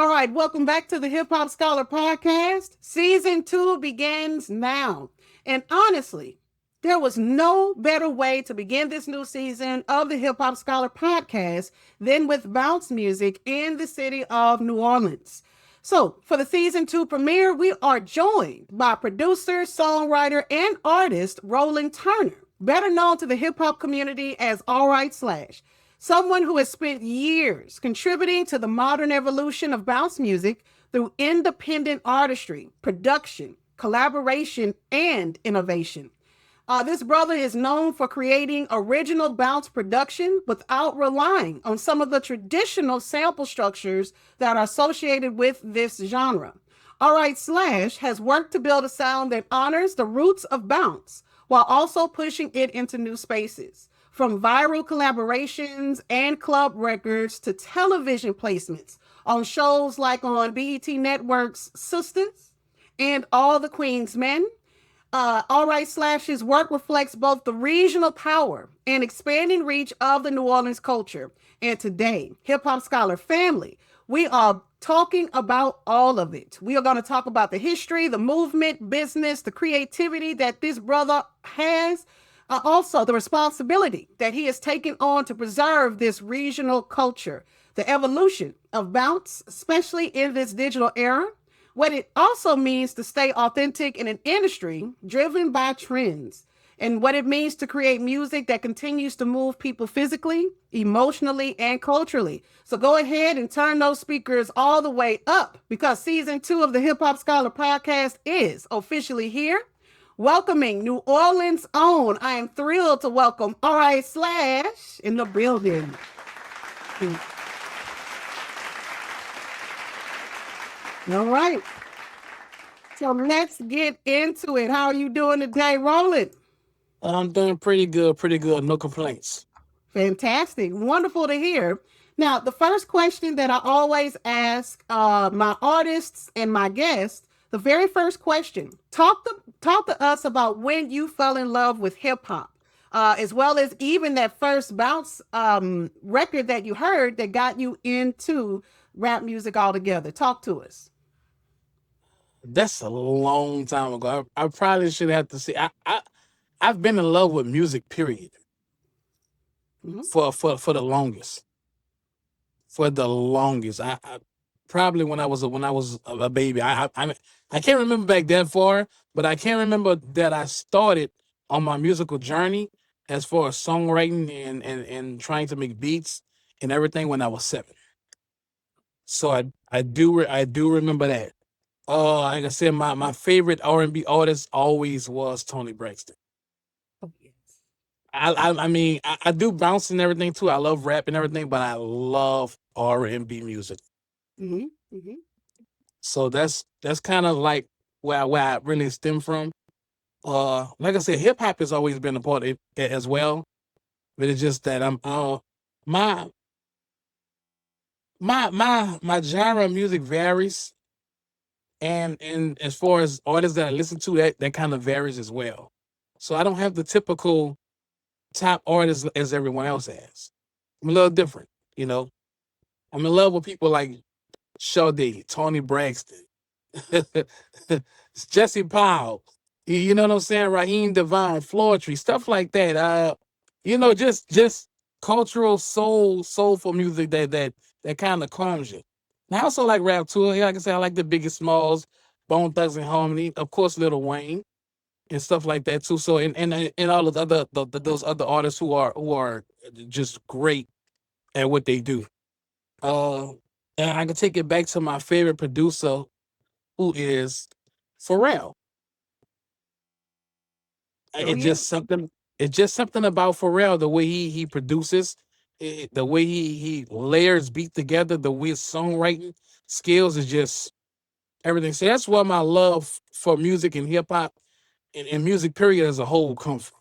All right, welcome back to the Hip Hop Scholar Podcast. Season 2 begins now. And honestly, there was no better way to begin this new season of the Hip Hop Scholar Podcast than with bounce music in the city of New Orleans. So, for the season 2 premiere, we are joined by producer, songwriter, and artist Roland Turner, better known to the hip hop community as All Right Slash. Someone who has spent years contributing to the modern evolution of bounce music through independent artistry, production, collaboration, and innovation. This brother is known for creating original bounce production without relying on some of the traditional sample structures that are associated with this genre. All Right Slash has worked to build a sound that honors the roots of bounce while also pushing it into new spaces. From viral collaborations and club records to television placements on shows like on BET Network's Sisters and All the Queen's Men, All Right Slash's work reflects both the regional power and expanding reach of the New Orleans culture. And today, Hip Hop Scholar family, we are talking about all of it. We are going to talk about the history, the movement, business, the creativity that this brother has, also the responsibility that he has taken on to preserve this regional culture, the evolution of bounce, especially in this digital era, what it also means to stay authentic in an industry driven by trends, and what it means to create music that continues to move people physically, emotionally, and culturally. So go ahead and turn those speakers all the way up because season 2 of the Hip Hop Scholar podcast is officially here. Welcoming New Orleans' own, I am thrilled to welcome All Right Slash in the building. All right. So let's get into it. How are you doing today, Roland? I'm doing pretty good, no complaints. Fantastic. Wonderful to hear. Now, the first question that I always ask my artists and my guests, the very first question, talk to us about when you fell in love with hip hop, as well as even that first bounce record that you heard that got you into rap music altogether. Talk to us. That's a long time ago. I probably should have to say I've been in love with music, period, Mhm. for the longest. For the longest. I probably when I was a baby. I can't remember back that far, but I can remember that I started on my musical journey as far as songwriting and trying to make beats and everything when I was 7. So I do remember that. Like I said, my favorite R&B artist always was Tony Braxton. Oh, yes. I do bounce and everything too. I love rap and everything, but I love R&B music. Mm-hmm. Mm-hmm. So that's kind of like where I really stem from. Like I said, hip hop has always been a part of it as well, but it's just that my my genre of music varies, and as far as artists that I listen to, that kind of varies as well. So I don't have the typical top artist as everyone else has. I'm a little different, you know. I'm in love with people like Sade, Tony Braxton, Jesse Powell. You know what I'm saying? Raheem Devine, Floetry, stuff like that. Just cultural soulful music that kind of calms you. And I also like rap too. Like I said, I like the Biggest Smalls, Bone Thugs and Harmony, of course, Lil Wayne and stuff like that too. So and all of the those other artists who are just great at what they do. Uh, and I can take it back to my favorite producer, who is Pharrell. Oh, It yeah. just something. It's just something about Pharrell, the way he produces, the way he layers beat together, the way his songwriting skills is just everything. So that's where my love for music and hip hop and music period as a whole comes from.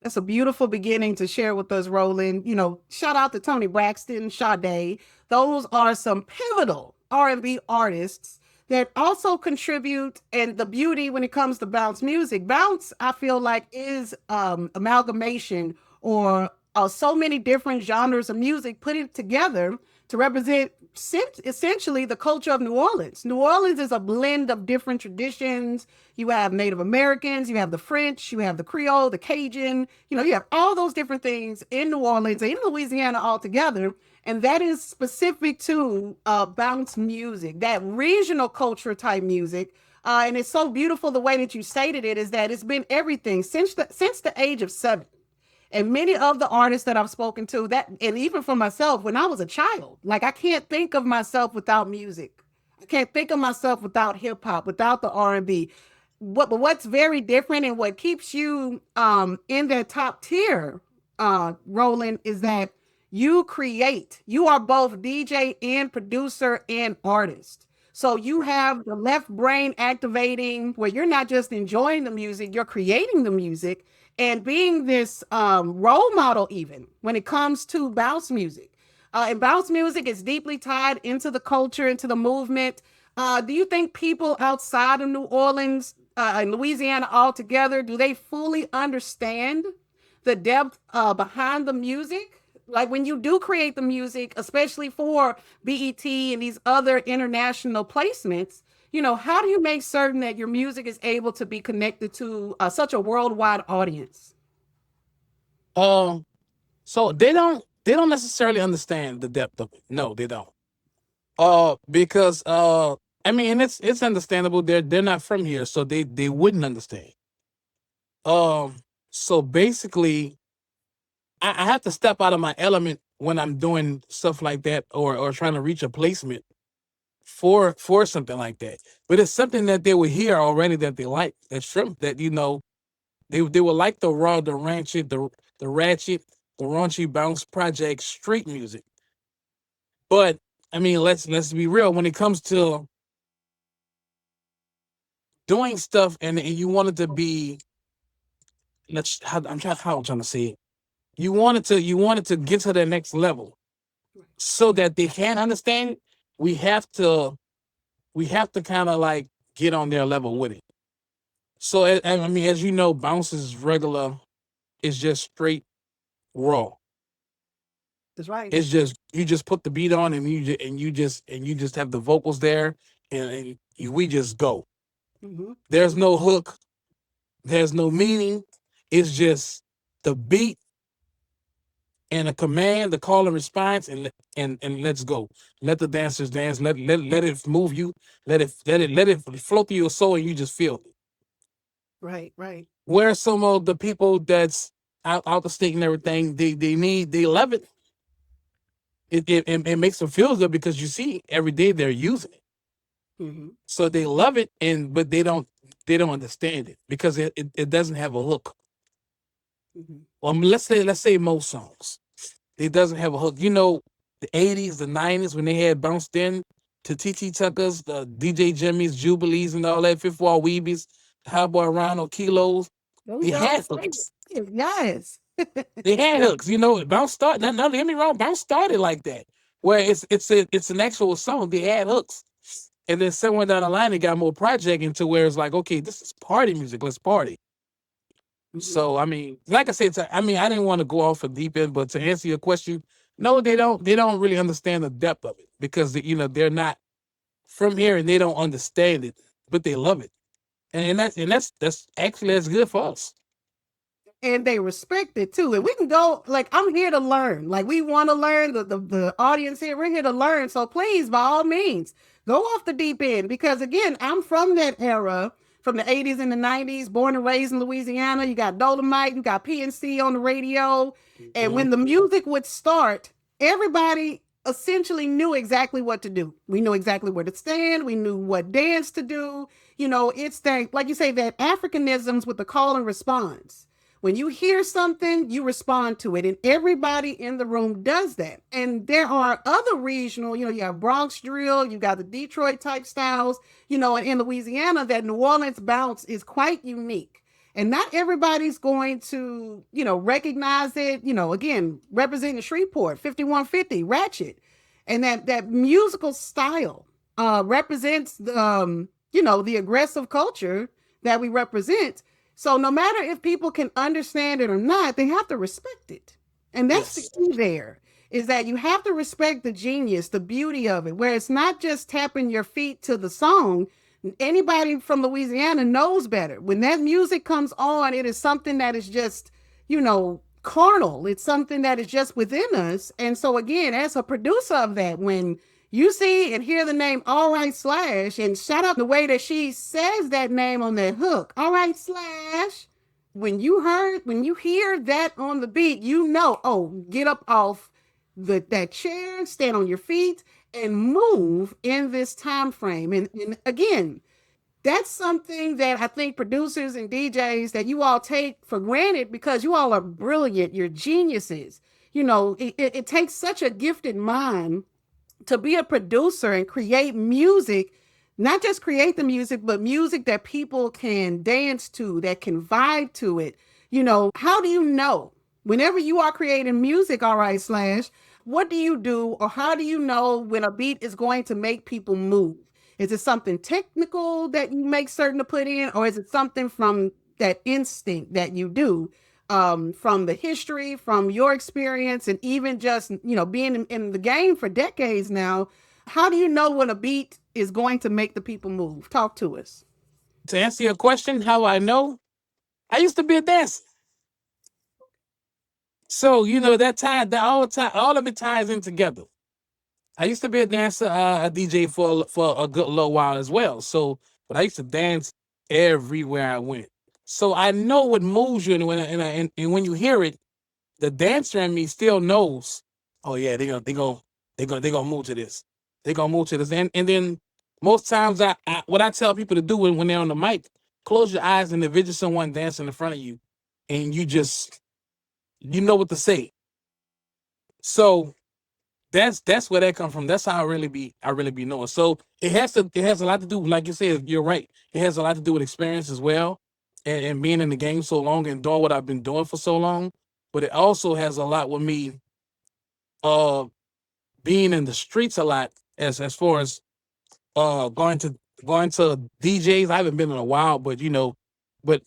That's a beautiful beginning to share with us, Roland. You know, shout out to Tony Braxton, Sade. Those are some pivotal R&B artists that also contribute. And the beauty when it comes to bounce music, bounce, I feel like, is amalgamation or so many different genres of music put it together to represent essentially the culture of New Orleans. New Orleans is a blend of different traditions. You have Native Americans, you have the French, you have the Creole, the Cajun. You have all those different things in New Orleans and in Louisiana all together. And that is specific to bounce music, that regional culture type music. And it's so beautiful the way that you stated it is that it's been everything since the age of 7. And many of the artists that I've spoken to, that, and even for myself, when I was a child, like I can't think of myself without music. I can't think of myself without hip hop, without the R&B. But what's very different and what keeps you in that top tier, Roland, is that you create. You are both DJ and producer and artist. So you have the left brain activating where you're not just enjoying the music, you're creating the music and being this role model, even when it comes to bounce music. And bounce music is deeply tied into the culture, into the movement. Do you think people outside of New Orleans and Louisiana altogether, do they fully understand the depth behind the music? Like when you do create the music, especially for BET and these other international placements, how do you make certain that your music is able to be connected to such a worldwide audience? Um, so they don't necessarily understand the depth of it. No, they don't. Because I mean, and it's understandable. They're not from here, so they wouldn't understand. Um, so basically, I have to step out of my element when I'm doing stuff like that, or trying to reach a placement for something like that. But it's something that they would hear already that they like. That's shrimp that they would like the raw, the rancid, the ratchet, the raunchy bounce project street music. But I mean, let's be real. When it comes to doing stuff and you want it to be, I'm trying to say it. You want it to get to the next level so that they can understand it. We have to we have to kind of like get on their level with it. So I mean, as you know, bounce is regular. It's just straight raw. That's right. It's just you just put the beat on and you just have the vocals there we just go. Hmm. There's no hook. There's no meaning. It's just the beat and a command, the call and response, and let's go. Let the dancers dance. Let it move you. Let it flow through your soul, and you just feel it. Right, right. Where some of the people that's out the state and everything, they love it. It makes them feel good because you see every day they're using it, Hmm. so they love it, but they don't understand it because it doesn't have a hook. Hmm. Let's say most songs. It doesn't have a hook. The 80s, the 90s, when they had bounced in to TT Tuckers, the DJ Jimmy's, Jubilees, and all that, Fifth Wall Weebies, Highboy Rhino, Kilos, Those they y'all had favorite. hooks. Yes. They had hooks. Bounce started. Now, don't get me wrong, Bounce started like that, where it's an actual song. They had hooks, and then somewhere down the line, they got more project into where it's like, okay, this is party music. Let's party. Hmm. So I mean, like I said, I mean, I didn't want to go off a deep end, but to answer your question, no, they don't. They don't really understand the depth of it because they're not from here and they don't understand it, but they love it, and that's actually that's good for us. And they respect it too. And we can go, like, I'm here to learn. Like, we want to learn, the audience here, we're here to learn. So please, by all means, go off the deep end. Because again, I'm from that era, from the 80s and the 90s, born and raised in Louisiana. You got Dolomite, you got PNC on the radio. And Mhm. when the music would start, everybody essentially knew exactly what to do. We knew exactly where to stand. We knew what dance to do. It's that, like you say, that Africanisms with the call and response. When you hear something, you respond to it, and everybody in the room does that. And there are other regional, you have Bronx drill, you got the Detroit type styles, and in Louisiana, that New Orleans bounce is quite unique. And not everybody's going to, recognize it. Again, representing Shreveport, 5150, Ratchet, and that musical style represents the aggressive culture that we represent. So no matter if people can understand it or not, they have to respect it. And that's the Yes. key there. is that you have to respect the genius, the beauty of it, where it's not just tapping your feet to the song. Anybody from Louisiana knows better. When that music comes on, it is something that is just, carnal. It's something that is just within us. And so, again, as a producer of that, when you see and hear the name All Right Slash, and shout out the way that she says that name on that hook, All Right Slash. When you hear that on the beat, oh, get up off that chair, stand on your feet, and move in this time frame. And again, that's something that I think producers and DJs that you all take for granted because you all are brilliant. You're geniuses. It takes such a gifted mind to be a producer and create music, not just create the music, but music that people can dance to, that can vibe to it. How do you know whenever you are creating music, All Right Slash, what do you do or how do you know when a beat is going to make people move? Is it something technical that you make certain to put in, or is it something from that instinct that you do, from the history, from your experience, and even just, being in the game for decades now? How do you know when a beat is going to make the people move? Talk to us. To answer your question, how I know, I used to be a dancer. So, all of it ties in together. I used to be a dancer, a DJ for a good little while as well. So, but I used to dance everywhere I went. So I know what moves you, and when you hear it, the dancer in me still knows. Oh yeah, they gonna move to this. They gonna move to this, and then most times what I tell people to do when they're on the mic, close your eyes and envision someone dancing in front of you, and you know what to say. So that's where that come from. That's how I really be knowing. So it has a lot to do, like you said, you're right. It has a lot to do with experience as well, and being in the game so long and doing what I've been doing for so long. But it also has a lot with me uh being in the streets a lot, as far as going to DJs. I haven't been in a while, but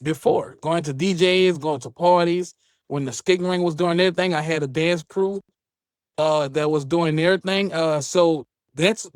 before going to DJs, going to parties, when the Skig Ring was doing their thing, I had a dance crew that was doing their thing. So that's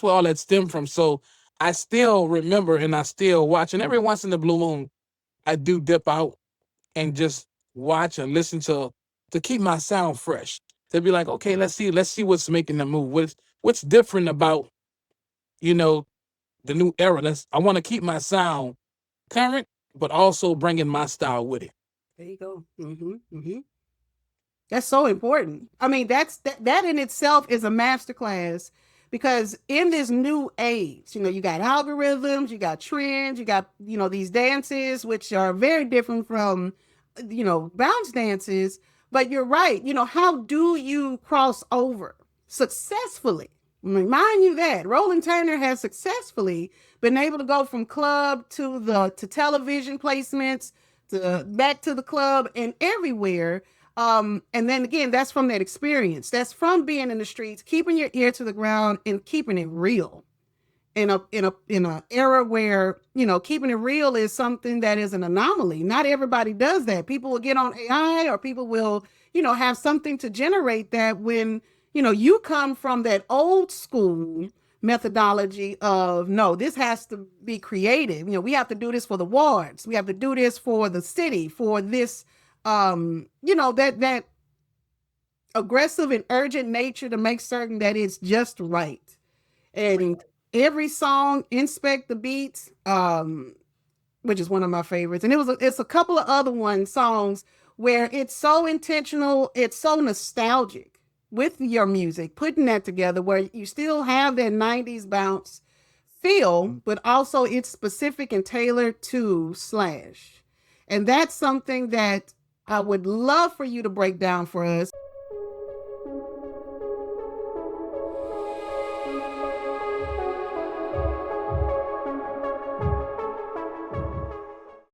where all that stemmed from. So I still remember and I still watch, and every once in the blue moon, I do dip out and just watch and listen to keep my sound fresh. To be like, okay, let's see what's making the move. What's different about you know the new era. I want to keep my sound current, but also bringing my style with it. There you go. That's so important. I mean, that in itself is a masterclass because in this new age, you got algorithms, you got trends, you got, these dances, which are very different from, bounce dances. But you're right. How do you cross over successfully? Remind you that Roland Turner has successfully been able to go from club to television placements to back to the club and everywhere. And then again, that's from that experience. That's from being in the streets, keeping your ear to the ground and keeping it real. In a era where keeping it real is something that is an anomaly. Not everybody does that. People will get on AI, or people will have something to generate that, when you come from that old school methodology of, no, this has to be creative. We have to do this for the wards. We have to do this for the city, for this that aggressive and urgent nature to make certain that it's just right. And every song, Inspect the Beats, which is one of my favorites. And it's a couple of other songs where it's so intentional, it's so nostalgic with your music, putting that together where you still have that 90s bounce feel, but also it's specific and tailored to Slash. And that's something that I would love for you to break down for us.